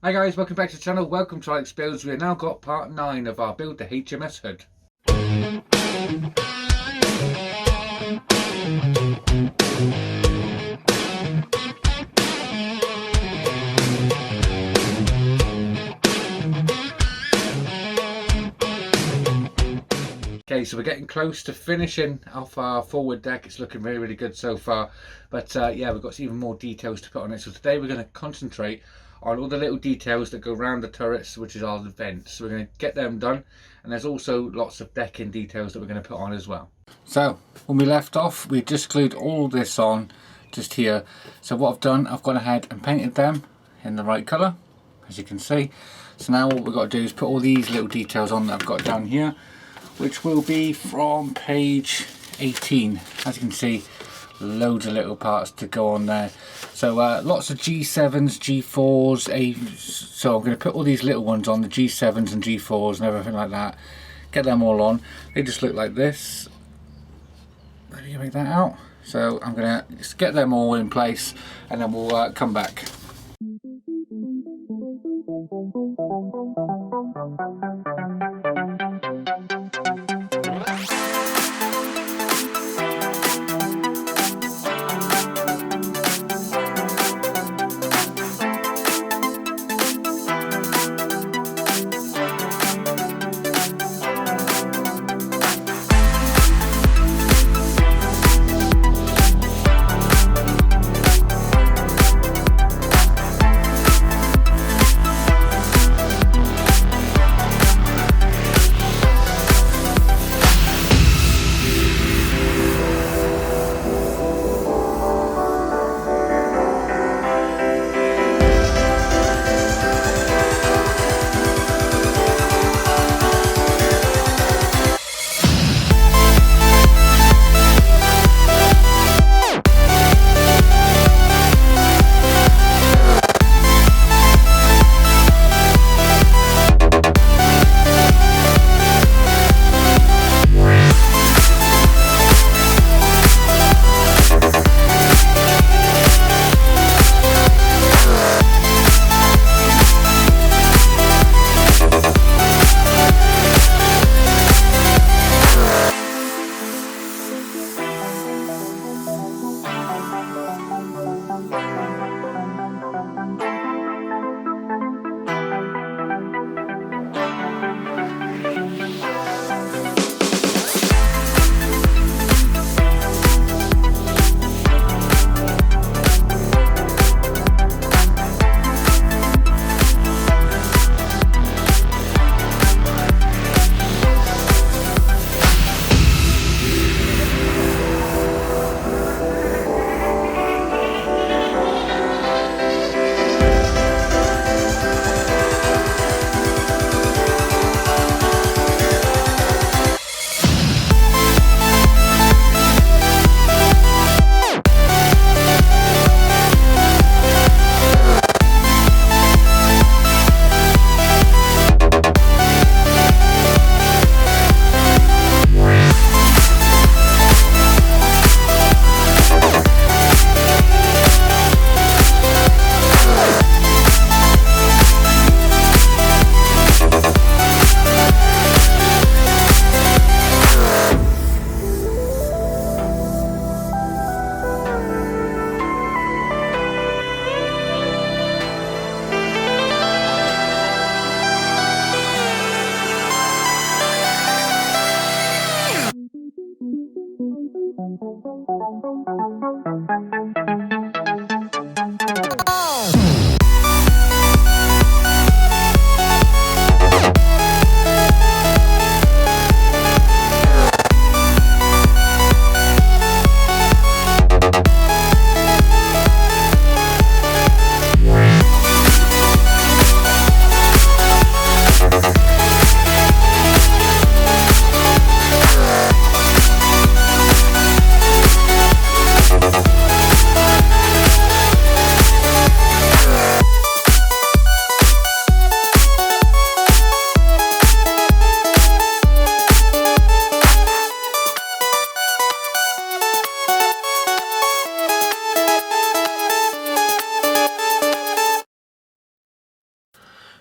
Hi guys, welcome back to the channel, welcome to Alex Builds. We have now got part 9 of our build the HMS hood. Okay, so we're getting close to finishing off our forward deck. It's looking really good so far, but yeah, we've got even more details to put on it. So today we're going to concentrate on all the little details that go around the turrets, which is our vents. So we're going to get them done, and there's also lots of decking details that we're going to put on as well. So when we left off, we just glued all this on just here. So what I've done, I've gone ahead and painted them in the right colour, as you can see. So now what we've got to do is put all these little details on that I've got down here, which will be from page 18. As you can see, loads of little parts to go on there. So lots of G7s, G4s, so I'm going to put all these little ones on, the G7s and G4s and everything like that. Get them all on. They just look like this. Let me make that out. So I'm going to just get them all in place and then we'll come back.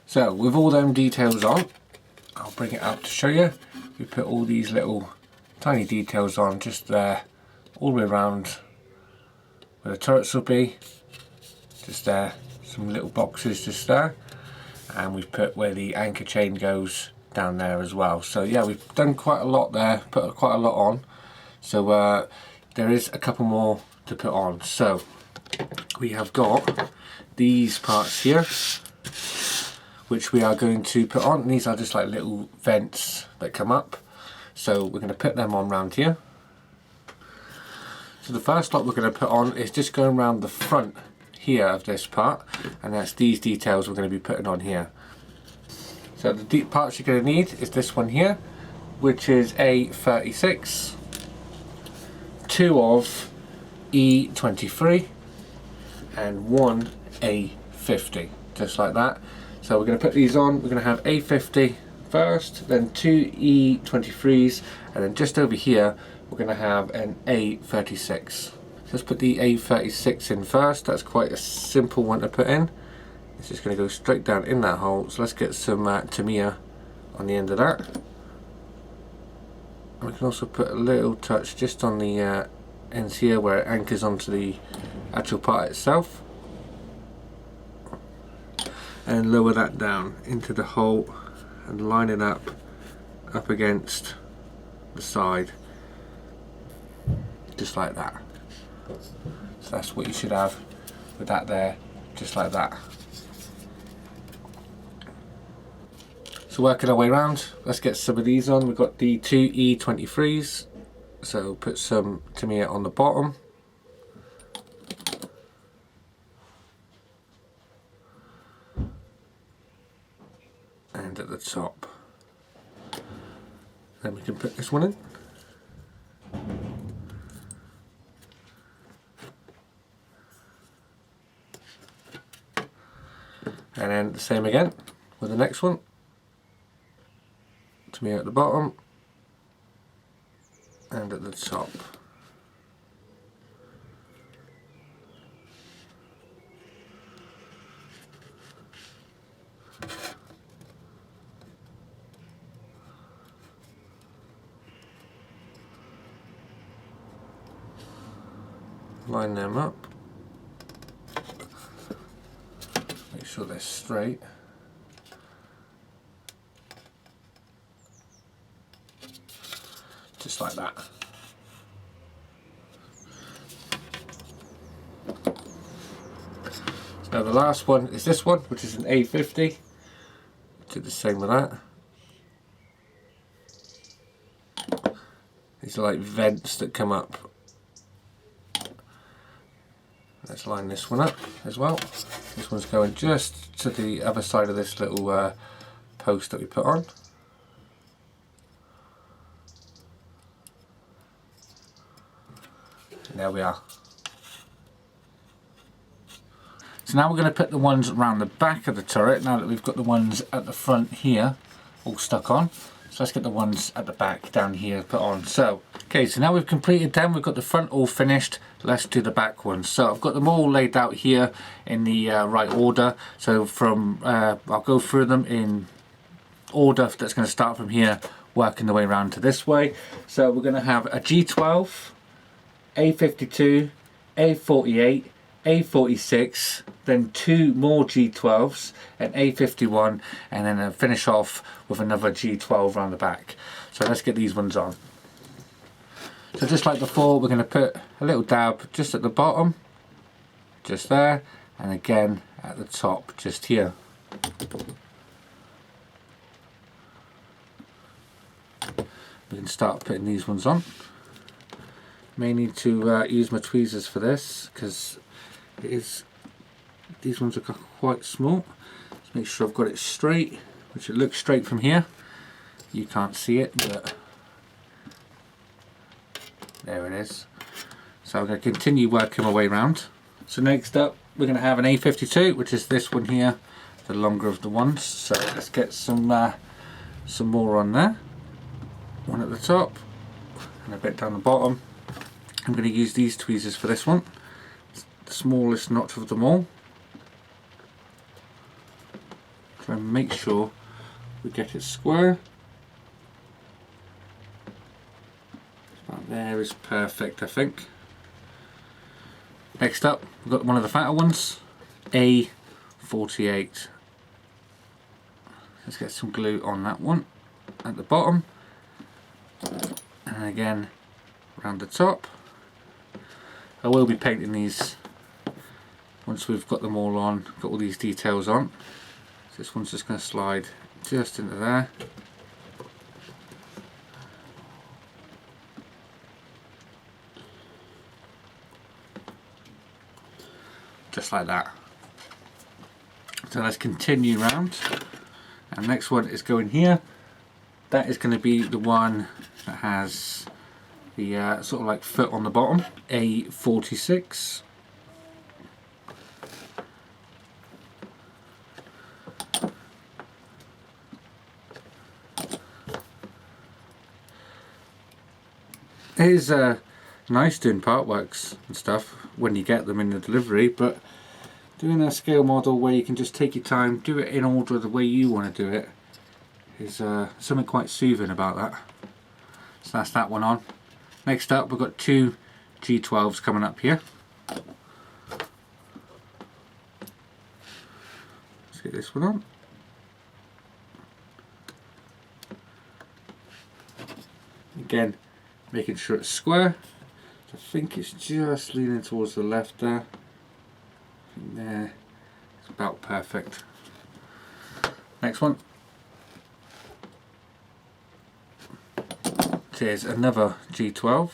So with all them details on, I'll bring it up to show you. We put all these little tiny details on just there, all the way around where the turrets will be, just there, some little boxes just there, and we've put where the anchor chain goes down there as well. So yeah, we've done quite a lot there, put quite a lot on. So there is a couple more to put on. So we have got these parts here, which we are going to put on. These are just like little vents that come up. So we're going to put them on round here. So the first lot we're going to put on is just going around the front here of this part, and that's these details we're going to be putting on here. So the deep parts you're going to need is this one here, which is A36, 2 of E23, and 1 A50, just like that. So we're going to put these on. We're going to have A50 first, then 2 E23s, and then just over here we're going to have an A36. So let's put the A36 in first. That's quite a simple one to put in. It's just going to go straight down in that hole. So let's get some Tamiya on the end of that. And we can also put a little touch just on the ends here where it anchors onto the actual part itself. And lower that down into the hole and line it up against the side, just like that. So that's what you should have with that there, just like that. So working our way around, let's get some of these on. We've got the 2 E23s, so put some Tamiya on the bottom. And at the top. Then we can put this one in. And then the same again with the next one. Tamiya at the bottom and at the top. Line them up, make sure they're straight. Just like that. So now the last one is this one, which is an A50. Do the same with that. These are like vents that come up. Let's line this one up as well. This one's going just to the other side of this little post that we put on. And there we are. So now we're going to put the ones around the back of the turret, now that we've got the ones at the front here all stuck on. So let's get the ones at the back down here put on. So, okay, so now we've completed them, we've got the front all finished, let's do the back ones. So I've got them all laid out here in the right order. So from, I'll go through them in order that's going to start from here, working the way around to this way. So we're going to have a G12, A52, A48, A46, then 2 more G12s, an A51, and then finish off with another G12 around the back. So let's get these ones on. So just like before, we're going to put a little dab just at the bottom, just there, and again at the top, just here. We can start putting these ones on. May need to use my tweezers for this because these ones are quite small. Just make sure I've got it straight, which it looks straight from here. You can't see it, but there it is. So I'm going to continue working my way around. So next up we're going to have an A52, which is this one here, the longer of the ones. So let's get some more on there. One at the top and a bit down the bottom. I'm going to use these tweezers for this one. It's the smallest notch of them all. Try and make sure we get it square. About there is perfect, I think. Next up, we've got one of the fatter ones, A48. Let's get some glue on that one at the bottom, and again around the top. I will be painting these once we've got them all on, got all these details on. So this one's just going to slide just into there. Just like that. So let's continue round. And next one is going here. That is going to be the one that has the sort of like foot on the bottom, A46. It is nice doing part works and stuff when you get them in the delivery, but doing a scale model where you can just take your time, do it in order the way you want to do it, is something quite soothing about that. So that's that one on. Next up, we've got two G12s coming up here. Let's get this one on. Again, making sure it's square. I think it's just leaning towards the left there. There, it's about perfect. Next one. Here's another G12.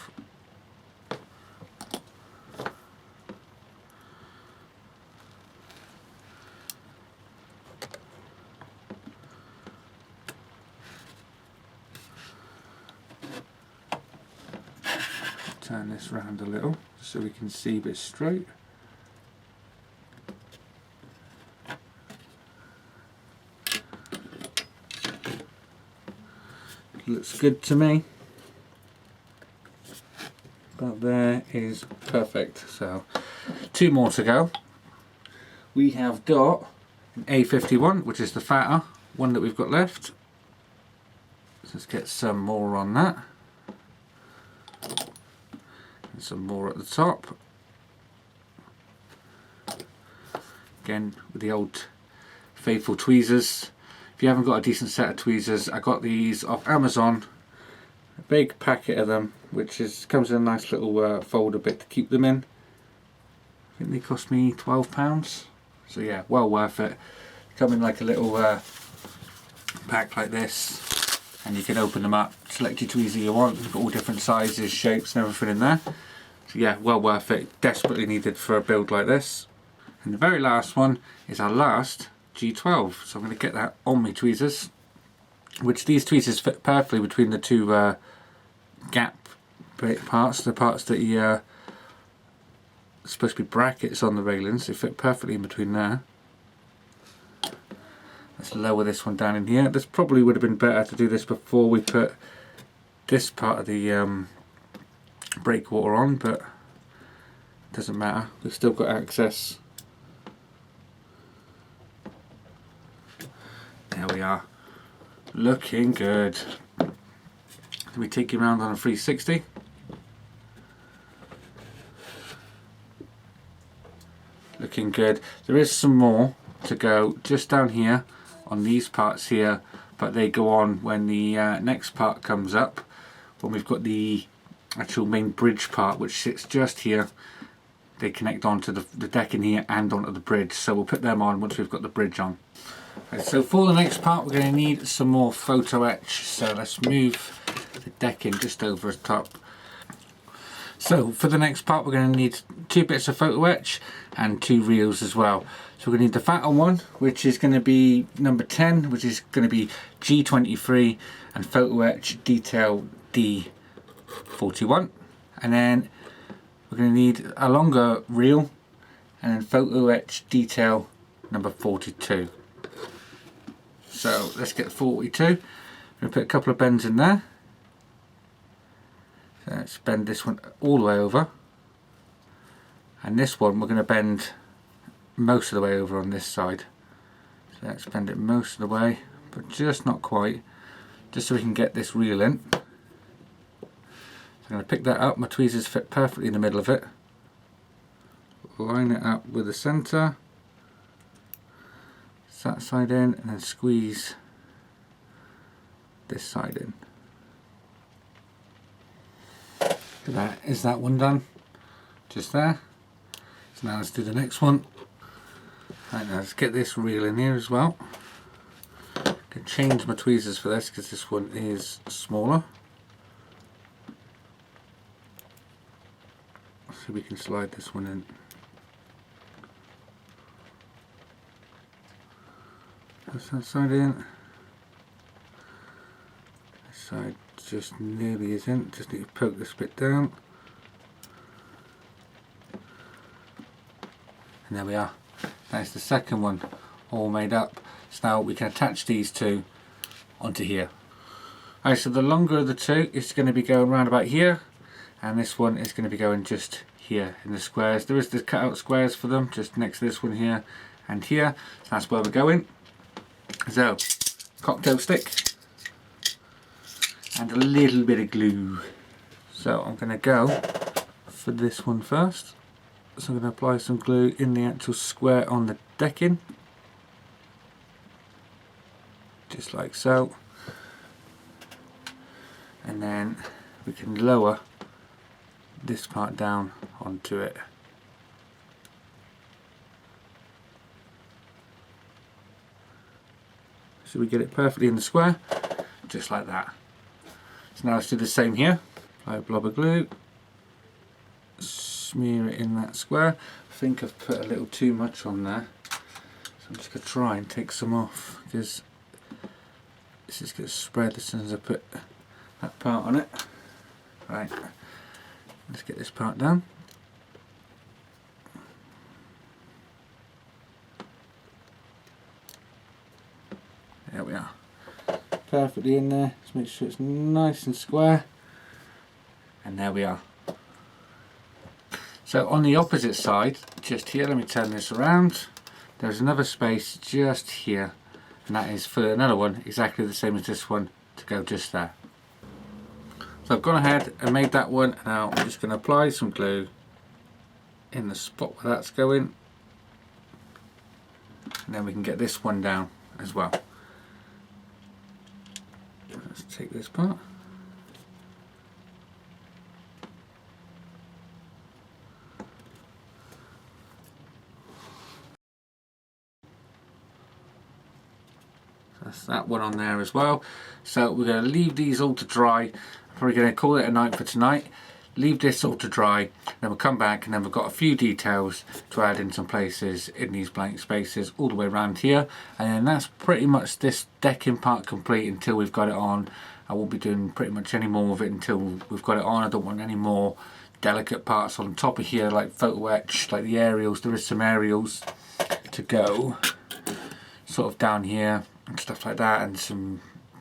Turn this round a little so we can see a bit straight. Looks good to me. About there is perfect. So two more to go. We have got an A51, which is the fatter one that we've got left. Let's get some more on that. And some more at the top. Again with the old faithful tweezers. If you haven't got a decent set of tweezers, I got these off Amazon. A big packet of them, which comes in a nice little folder bit to keep them in. I think they cost me £12. So yeah, well worth it. Come in like a little pack like this, and you can open them up, select your tweezer you want. You've got all different sizes, shapes and everything in there. So yeah, well worth it. Desperately needed for a build like this. And the very last one is our last G12, so I'm going to get that on my tweezers, which these tweezers fit perfectly between the two gap parts, the parts that you supposed to be brackets on the railings. They fit perfectly in between there. Let's lower this one down in here. This probably would have been better to do this before we put this part of the breakwater on, but it doesn't matter, we've still got access. There we are, looking good. Can we take you around on a 360? Looking good. There is some more to go just down here on these parts here, but they go on when the next part comes up, when we've got the actual main bridge part which sits just here. They connect onto the deck in here and onto the bridge, so we'll put them on once we've got the bridge on. Okay, so for the next part we're going to need some more photo etch, so let's move the decking just over the top. So for the next part we're going to need 2 bits of photo etch and 2 reels as well. So we're going to need the fatter one, which is going to be number 10, which is going to be G23, and photo etch detail D41. And then we're going to need a longer reel and then photo etch detail number 42. So let's get 42. I'm going to put a couple of bends in there. So let's bend this one all the way over, and this one we're going to bend most of the way over on this side. So So let's bend it most of the way, but just not quite, just so we can get this reel in. So I'm going to pick that up, my tweezers fit perfectly in the middle of it. Line it up with the centre, that side in, and then squeeze this side in. That is that one done, just there. So now let's do the next one. Right, now let's get this reel in here as well. I can change my tweezers for this because this one is smaller. So we can slide this one in. Press that side in. This side just nearly is in, just need to poke this bit down. And there we are. That's the second one all made up. So now we can attach these two onto here. Alright, so the longer of the two is going to be going around about here, and this one is going to be going just here in the squares. There is the cut out squares for them just next to this one here and here. So that's where we're going. So, cocktail stick and a little bit of glue. So I'm going to go for this one first. So I'm going to apply some glue in the actual square on the decking, just like so, and then we can lower this part down onto it. So we get it perfectly in the square, just like that. So now let's do the same here. Apply a blob of glue, smear it in that square. I think I've put a little too much on there, so I'm just going to try and take some off, because this is going to spread as soon as I put that part on it. Right, let's get this part down. There we are, perfectly in there. Just make sure it's nice and square, and there we are. So on the opposite side, just here, let me turn this around, there's another space just here, and that is for another one exactly the same as this one to go just there. So I've gone ahead and made that one. Now I'm just going to apply some glue in the spot where that's going, and then we can get this one down as well. Let's take this part. That's that one on there as well. So we're going to leave these all to dry. I'm probably going to call it a night for tonight. Leave this all to dry, then we'll come back, and then we've got a few details to add in some places in these blank spaces all the way around here, and then that's pretty much this decking part complete until we've got it on. I won't be doing pretty much any more of it until we've got it on. I don't want any more delicate parts on top of here like photo etch, like the aerials. There is some aerials to go sort of down here and stuff like that, and some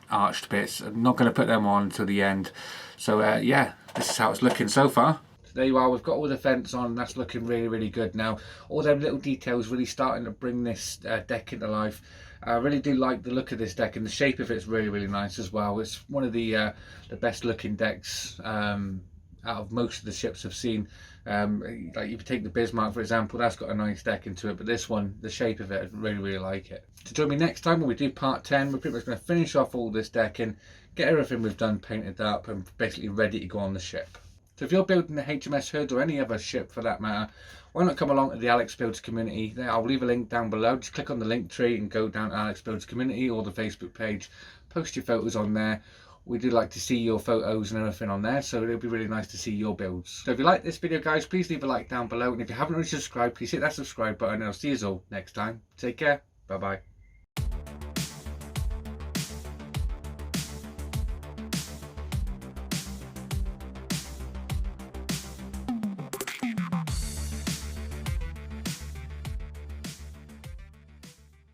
arched bits. I'm not going to put them on until the end. So yeah, this is how it's looking so far. There you are, we've got all the fence on. That's looking really, really good now. All them little details really starting to bring this deck into life. I really do like the look of this deck, and the shape of it's really, really nice as well. It's one of the best looking decks out of most of the ships I've seen. Like if you take the Bismarck for example, that's got a nice deck into it, but this one, the shape of it, I really, really like it. To join me next time when we do part 10, we're pretty much going to finish off all this decking, get everything we've done painted up, and basically ready to go on the ship. So if you're building the HMS Hood or any other ship for that matter, why not come along to the Alex Builds community? I'll leave a link down below. Just click on the link tree and go down to Alex Builds community or the Facebook page. Post your photos on there. We do like to see your photos and everything on there, so it'll be really nice to see your builds. So if you like this video guys, please leave a like down below, and if you haven't already subscribed, please hit that subscribe button, and I'll see you all next time. Take care, bye bye.